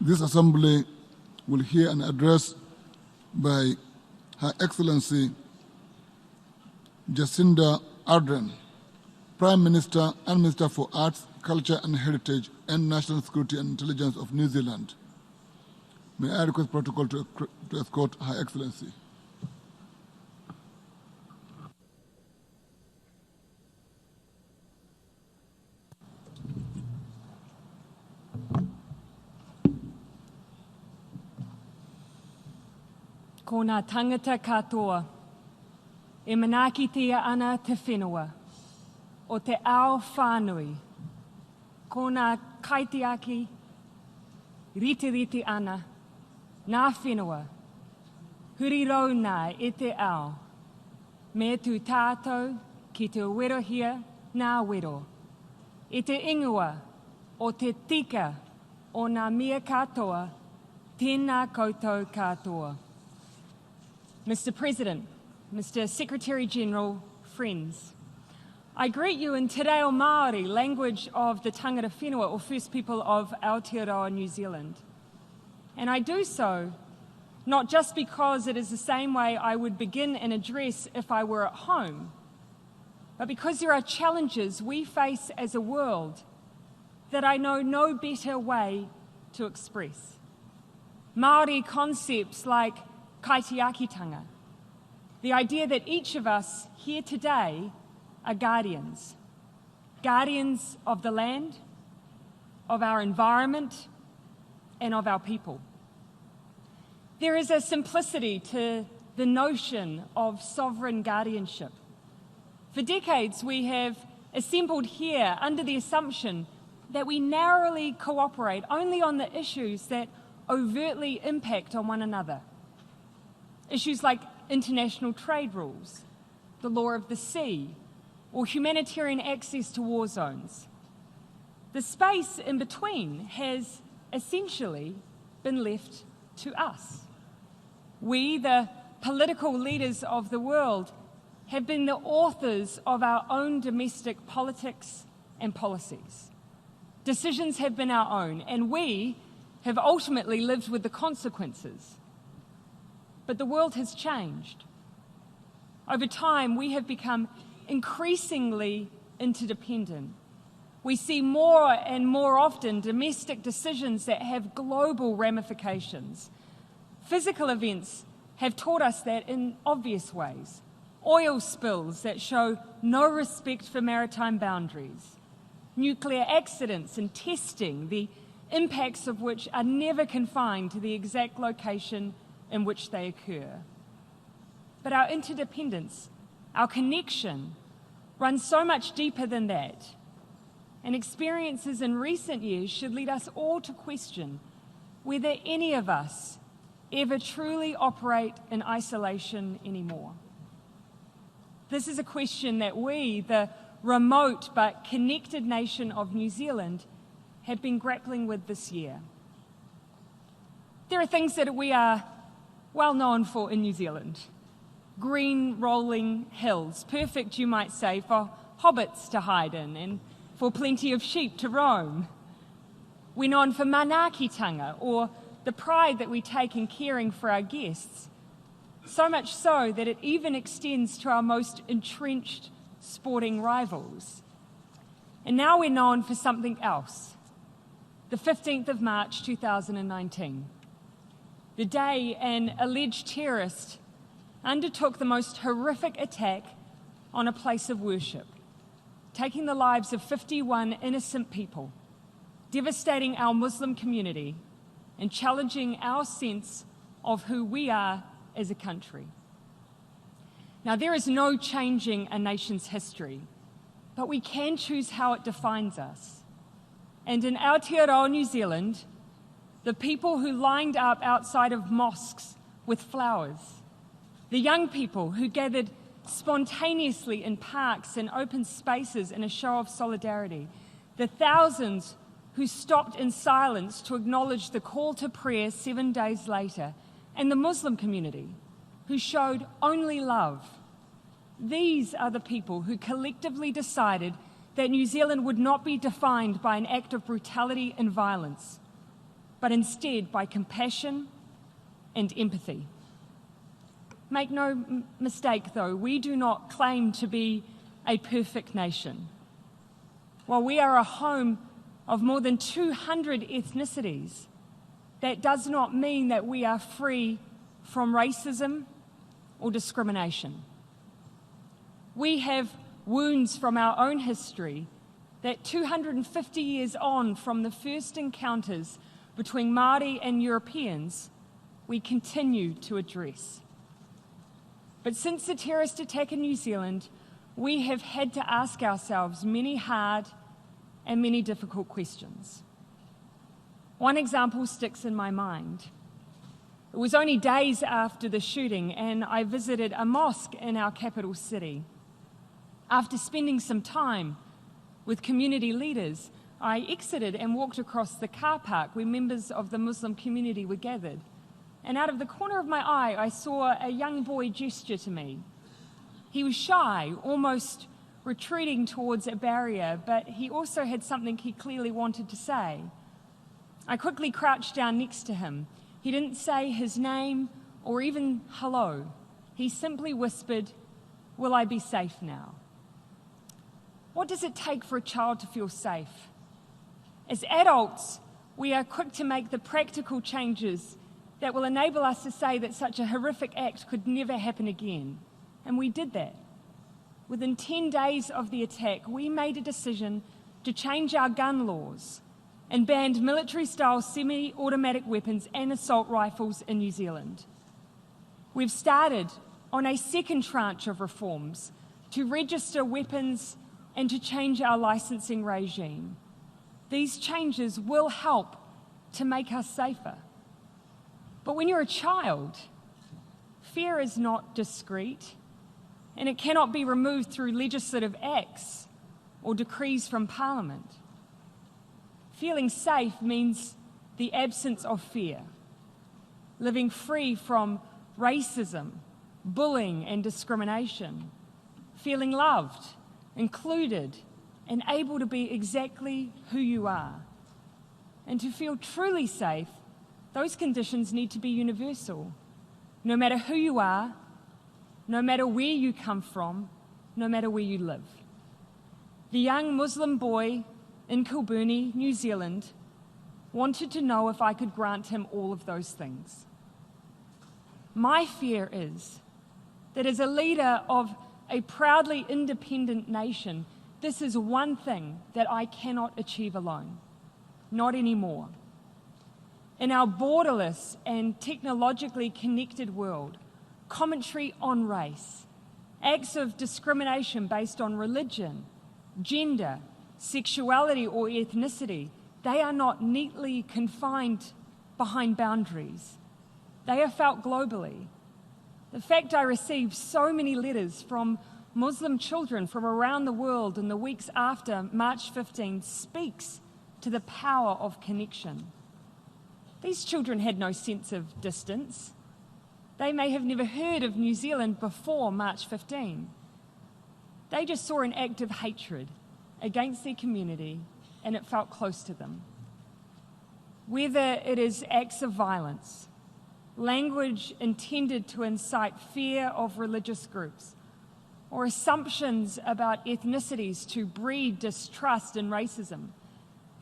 This Assembly will hear an address by Her Excellency Jacinda Ardern, Prime Minister and Minister for Arts, Culture and Heritage and National Security and Intelligence of New Zealand. May I request protocol to escort Her Excellency. Ko ngā tangata katoa, e manakitia ana te whenua, o te ao whānui, ko ngā kaitiaki, riti ana, ngā whenua, huri rau nā e te ao, me tu tātou ki te werohia ngā wero, e te ingoa o te tika o ngā mea katoa, tēnā koutou katoa. Mr. President, Mr. Secretary-General, friends, I greet you in Te Reo Māori, language of the tangata whenua, or First People of Aotearoa, New Zealand. And I do so not just because it is the same way I would begin an address if I were at home, but because there are challenges we face as a world that I know no better way to express. Māori concepts like kaitiakitanga, the idea that each of us here today are guardians of the land, of our environment, and of our people. There is a simplicity to the notion of sovereign guardianship. For decades, we have assembled here under the assumption that we narrowly cooperate only on the issues that overtly impact on one another. Issues like international trade rules, the law of the sea, or humanitarian access to war zones. The space in between has essentially been left to us. We, the political leaders of the world, have been the authors of our own domestic politics and policies. Decisions have been our own, and we have ultimately lived with the consequences. But the world has changed. Over time, we have become increasingly interdependent. We see more and more often domestic decisions that have global ramifications. Physical events have taught us that in obvious ways. Oil spills that show no respect for maritime boundaries. Nuclear accidents and testing, the impacts of which are never confined to the exact location in which they occur. But our interdependence, our connection, runs so much deeper than that. And experiences in recent years should lead us all to question whether any of us ever truly operate in isolation anymore. This is a question that we, the remote but connected nation of New Zealand, have been grappling with this year. There are things that we are well known for in New Zealand. Green rolling hills, perfect, you might say, for hobbits to hide in and for plenty of sheep to roam. We're known for manaakitanga, or the pride that we take in caring for our guests, so much so that it even extends to our most entrenched sporting rivals. And now we're known for something else, the 15th of March 2019. The day an alleged terrorist undertook the most horrific attack on a place of worship, taking the lives of 51 innocent people, devastating our Muslim community, and challenging our sense of who we are as a country. Now, there is no changing a nation's history, but we can choose how it defines us. And in Aotearoa, New Zealand, the people who lined up outside of mosques with flowers, the young people who gathered spontaneously in parks and open spaces in a show of solidarity, the thousands who stopped in silence to acknowledge the call to prayer 7 days later, and the Muslim community who showed only love. These are the people who collectively decided that New Zealand would not be defined by an act of brutality and violence, but instead by compassion and empathy. Make no mistake, though, we do not claim to be a perfect nation. While we are a home of more than 200 ethnicities, that does not mean that we are free from racism or discrimination. We have wounds from our own history that 250 years on from the first encounters between Māori and Europeans, we continue to address. But since the terrorist attack in New Zealand, we have had to ask ourselves many hard and many difficult questions. One example sticks in my mind. It was only days after the shooting, and I visited a mosque in our capital city. After spending some time with community leaders, I exited and walked across the car park where members of the Muslim community were gathered. And out of the corner of my eye, I saw a young boy gesture to me. He was shy, almost retreating towards a barrier, but he also had something he clearly wanted to say. I quickly crouched down next to him. He didn't say his name or even hello. He simply whispered, "Will I be safe now?" What does it take for a child to feel safe? As adults, we are quick to make the practical changes that will enable us to say that such a horrific act could never happen again. And we did that. Within 10 days of the attack, we made a decision to change our gun laws and banned military-style semi-automatic weapons and assault rifles in New Zealand. We've started on a second tranche of reforms to register weapons and to change our licensing regime. These changes will help to make us safer. But when you're a child, fear is not discreet, and it cannot be removed through legislative acts or decrees from Parliament. Feeling safe means the absence of fear, living free from racism, bullying, and discrimination, feeling loved, included, and able to be exactly who you are. And to feel truly safe, those conditions need to be universal. No matter who you are, no matter where you come from, no matter where you live. The young Muslim boy in Kilburnie, New Zealand, wanted to know if I could grant him all of those things. My fear is that as a leader of a proudly independent nation, this is one thing that I cannot achieve alone. Not anymore. In our borderless and technologically connected world, commentary on race, acts of discrimination based on religion, gender, sexuality, or ethnicity, they are not neatly confined behind boundaries. They are felt globally. The fact I received so many letters from Muslim children from around the world in the weeks after March 15 speaks to the power of connection. These children had no sense of distance. They may have never heard of New Zealand before March 15. They just saw an act of hatred against their community, and it felt close to them. Whether it is acts of violence, language intended to incite fear of religious groups, or assumptions about ethnicities to breed distrust and racism,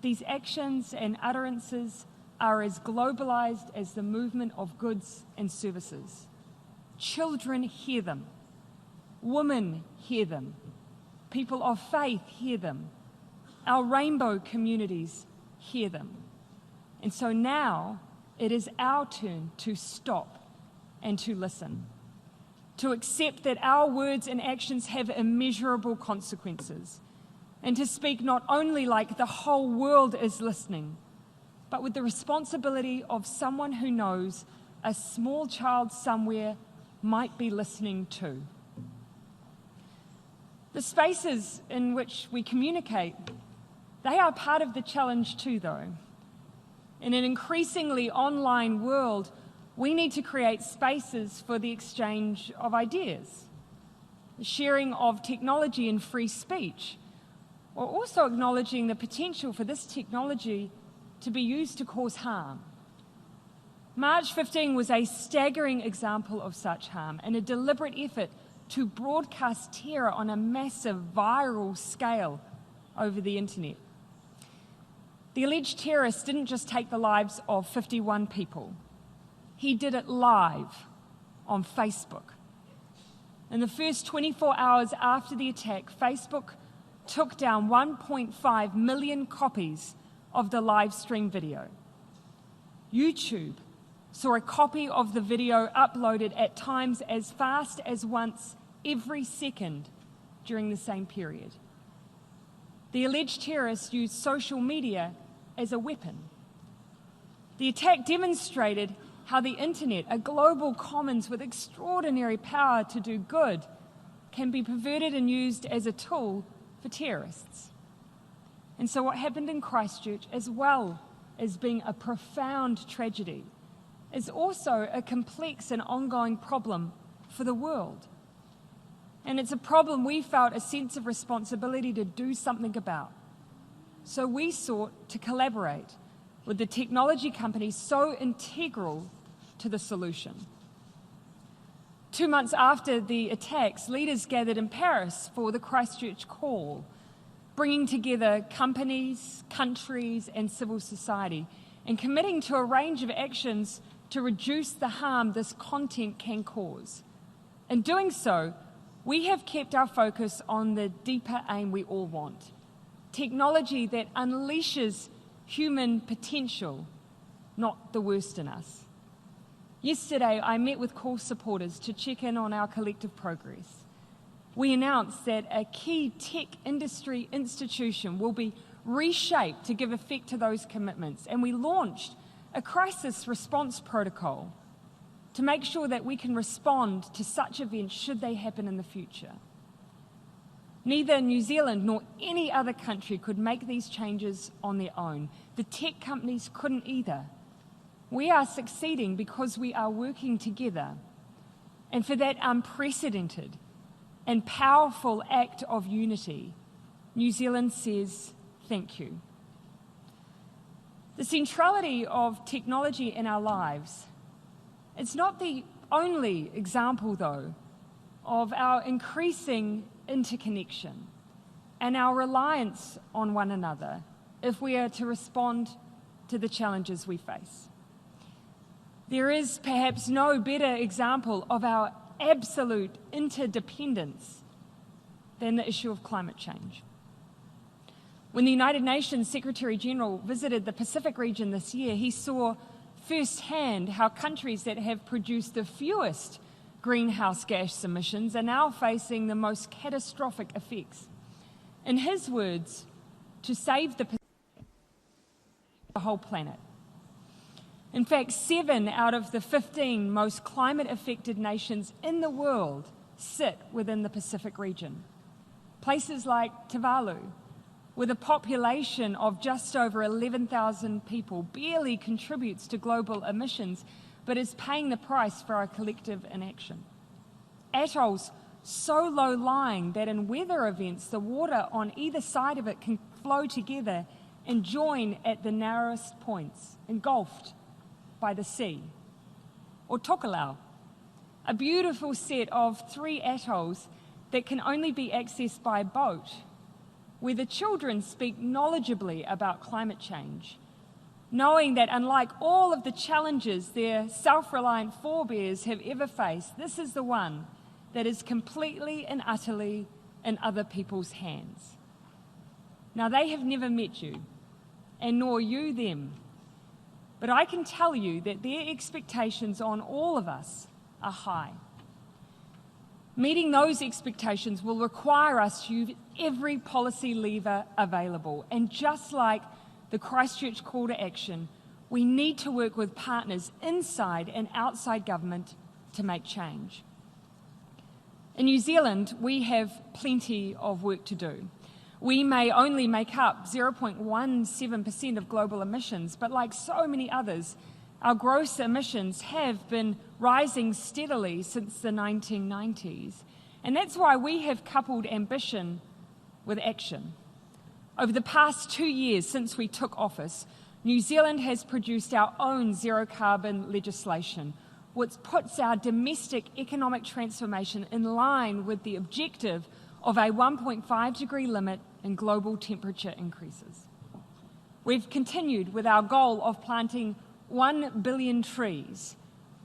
these actions and utterances are as globalized as the movement of goods and services. Children hear them. Women hear them. People of faith hear them. Our rainbow communities hear them. And so now it is our turn to stop and to listen, to accept that our words and actions have immeasurable consequences, and to speak not only like the whole world is listening, but with the responsibility of someone who knows a small child somewhere might be listening too. The spaces in which we communicate, they are part of the challenge too, though. In an increasingly online world, we need to create spaces for the exchange of ideas, the sharing of technology and free speech, or also acknowledging the potential for this technology to be used to cause harm. March 15 was a staggering example of such harm and a deliberate effort to broadcast terror on a massive viral scale over the internet. The alleged terrorist didn't just take the lives of 51 people. He did it live on Facebook. In the first 24 hours after the attack, Facebook took down 1.5 million copies of the live stream video. YouTube saw a copy of the video uploaded at times as fast as once every second during the same period. The alleged terrorist used social media as a weapon. The attack demonstrated how the internet, a global commons with extraordinary power to do good, can be perverted and used as a tool for terrorists. And so what happened in Christchurch, as well as being a profound tragedy, is also a complex and ongoing problem for the world. And it's a problem we felt a sense of responsibility to do something about. So we sought to collaborate with the technology companies so integral to the solution. 2 months after the attacks, leaders gathered in Paris for the Christchurch Call, bringing together companies, countries, and civil society, and committing to a range of actions to reduce the harm this content can cause. In doing so, we have kept our focus on the deeper aim we all want: technology that unleashes human potential, not the worst in us. Yesterday, I met with Call supporters to check in on our collective progress. We announced that a key tech industry institution will be reshaped to give effect to those commitments, and we launched a crisis response protocol to make sure that we can respond to such events should they happen in the future. Neither New Zealand nor any other country could make these changes on their own. The tech companies couldn't either. We are succeeding because we are working together. And for that unprecedented and powerful act of unity, New Zealand says thank you. The centrality of technology in our lives, it's not the only example, though, of our increasing interconnection and our reliance on one another if we are to respond to the challenges we face. There is perhaps no better example of our absolute interdependence than the issue of climate change. When the United Nations Secretary General visited the Pacific region this year, he saw firsthand how countries that have produced the fewest greenhouse gas emissions are now facing the most catastrophic effects. In his words, to save the whole planet. In fact, 7 out of the 15 most climate-affected nations in the world sit within the Pacific region. Places like Tuvalu, with a population of just over 11,000 people, barely contributes to global emissions, but is paying the price for our collective inaction. Atolls so low-lying that in weather events, the water on either side of it can flow together and join at the narrowest points, engulfed by the sea. Or Tokelau, a beautiful set of 3 atolls that can only be accessed by boat, where the children speak knowledgeably about climate change, knowing that unlike all of the challenges their self-reliant forebears have ever faced, this is the one that is completely and utterly in other people's hands. Now, they have never met you, and nor you them, but I can tell you that their expectations on all of us are high. Meeting those expectations will require us to use every policy lever available. And just like the Christchurch Call to Action, we need to work with partners inside and outside government to make change. In New Zealand, we have plenty of work to do. We may only make up 0.17% of global emissions, but like so many others, our gross emissions have been rising steadily since the 1990s. And that's why we have coupled ambition with action. Over the past 2 years since we took office, New Zealand has produced our own zero-carbon legislation, which puts our domestic economic transformation in line with the objective of a 1.5-degree limit in global temperature increases. We've continued with our goal of planting 1 billion trees.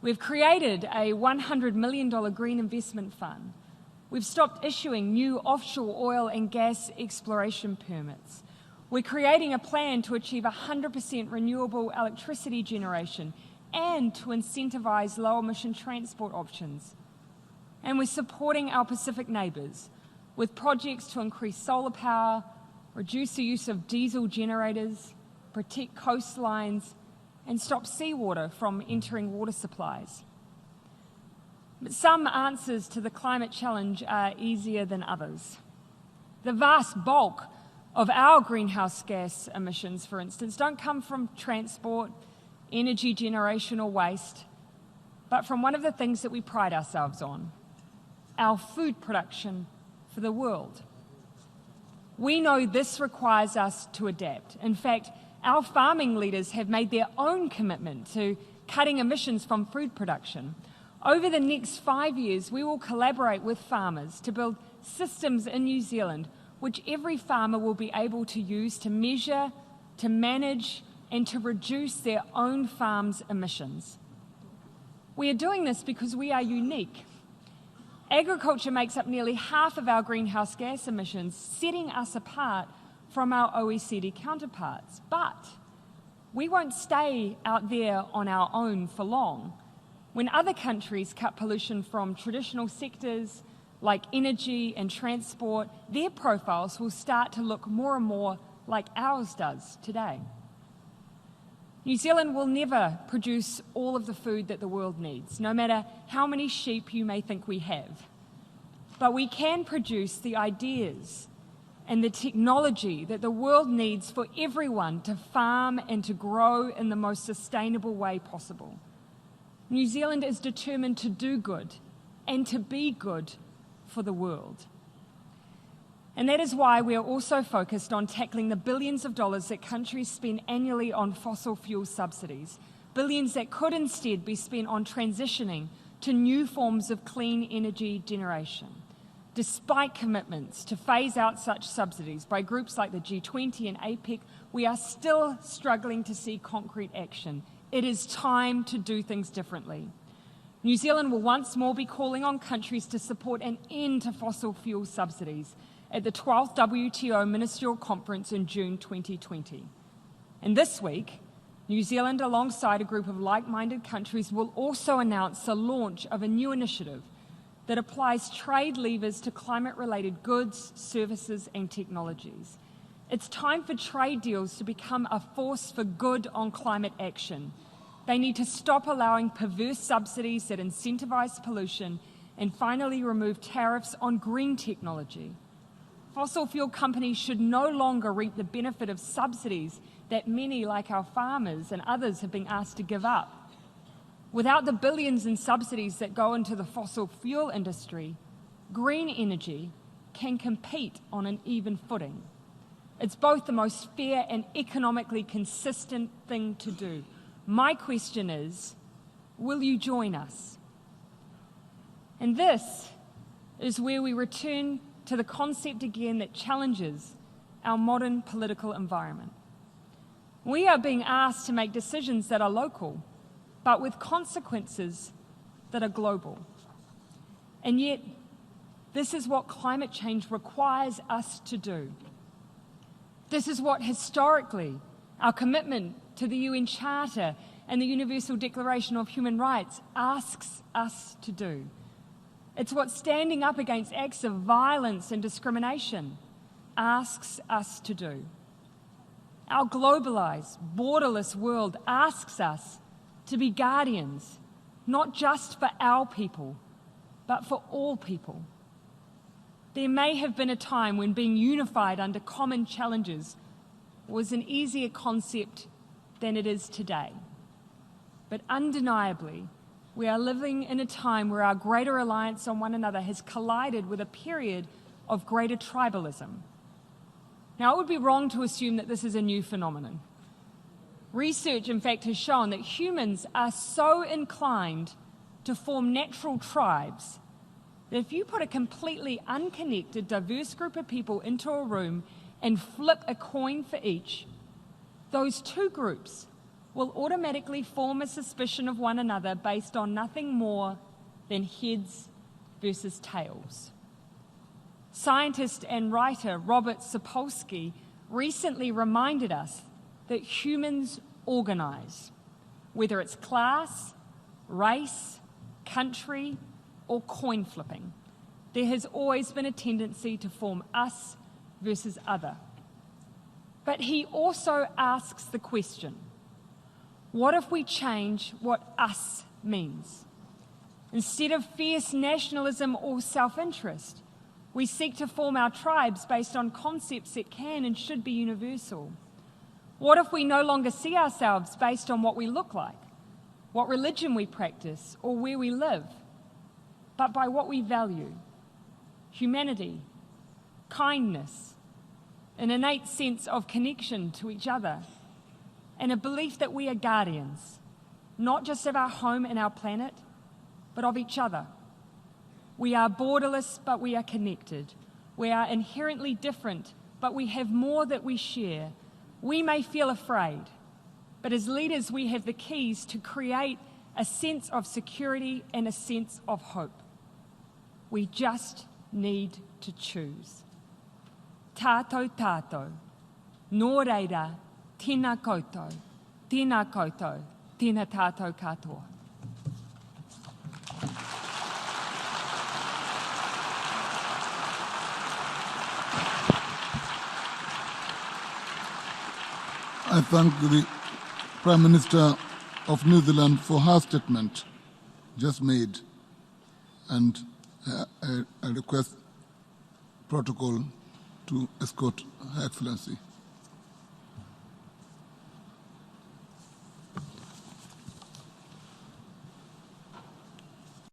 We've created a $100 million green investment fund. We've stopped issuing new offshore oil and gas exploration permits. We're creating a plan to achieve 100% renewable electricity generation and to incentivise low-emission transport options. And we're supporting our Pacific neighbours with projects to increase solar power, reduce the use of diesel generators, protect coastlines, and stop seawater from entering water supplies. But some answers to the climate challenge are easier than others. The vast bulk of our greenhouse gas emissions, for instance, don't come from transport, energy generation or waste, but from one of the things that we pride ourselves on, our food production for the world. We know this requires us to adapt. In fact, our farming leaders have made their own commitment to cutting emissions from food production. Over the next 5 years, we will collaborate with farmers to build systems in New Zealand which every farmer will be able to use to measure, to manage, and to reduce their own farm's emissions. We are doing this because we are unique. Agriculture makes up nearly half of our greenhouse gas emissions, setting us apart from our OECD counterparts. But we won't stay out there on our own for long. When other countries cut pollution from traditional sectors like energy and transport, their profiles will start to look more and more like ours does today. New Zealand will never produce all of the food that the world needs, no matter how many sheep you may think we have. But we can produce the ideas and the technology that the world needs for everyone to farm and to grow in the most sustainable way possible. New Zealand is determined to do good and to be good for the world. And that is why we are also focused on tackling the billions of dollars that countries spend annually on fossil fuel subsidies, billions that could instead be spent on transitioning to new forms of clean energy generation. Despite commitments to phase out such subsidies by groups like the G20 and APEC, we are still struggling to see concrete action. It is time to do things differently. New Zealand will once more be calling on countries to support an end to fossil fuel subsidies at the 12th WTO Ministerial Conference in June 2020. And this week, New Zealand, alongside a group of like-minded countries, will also announce the launch of a new initiative that applies trade levers to climate-related goods, services, and technologies. It's time for trade deals to become a force for good on climate action. They need to stop allowing perverse subsidies that incentivize pollution and finally remove tariffs on green technology. Fossil fuel companies should no longer reap the benefit of subsidies that many, like our farmers and others, have been asked to give up. Without the billions in subsidies that go into the fossil fuel industry, green energy can compete on an even footing. It's both the most fair and economically consistent thing to do. My question is, will you join us? And this is where we return to the concept again that challenges our modern political environment. We are being asked to make decisions that are local, but with consequences that are global. And yet, this is what climate change requires us to do. This is what historically our commitment to the UN Charter and the Universal Declaration of Human Rights asks us to do. It's what standing up against acts of violence and discrimination asks us to do. Our globalized, borderless world asks us to be guardians, not just for our people, but for all people. There may have been a time when being unified under common challenges was an easier concept than it is today. But undeniably, we are living in a time where our greater reliance on one another has collided with a period of greater tribalism. Now, it would be wrong to assume that this is a new phenomenon. Research, in fact, has shown that humans are so inclined to form natural tribes that if you put a completely unconnected, diverse group of people into a room and flip a coin for each, those two groups will automatically form a suspicion of one another based on nothing more than heads versus tails. Scientist and writer Robert Sapolsky recently reminded us that humans organize, whether it's class, race, country, or coin flipping. There has always been a tendency to form us versus other. But he also asks the question, what if we change what us means? Instead of fierce nationalism or self-interest, we seek to form our tribes based on concepts that can and should be universal. What if we no longer see ourselves based on what we look like, what religion we practice, or where we live, but by what we value? Humanity, kindness, an innate sense of connection to each other, and a belief that we are guardians, not just of our home and our planet, but of each other. We are borderless, but we are connected. We are inherently different, but we have more that we share. We may feel afraid, but as leaders we have the keys to create a sense of security and a sense of hope. We just need to choose. Tātou tātou, nō reira, tēnā koutou, tēnā tātou katoa. I thank the Prime Minister of New Zealand for her statement just made, and I request protocol to escort Her Excellency.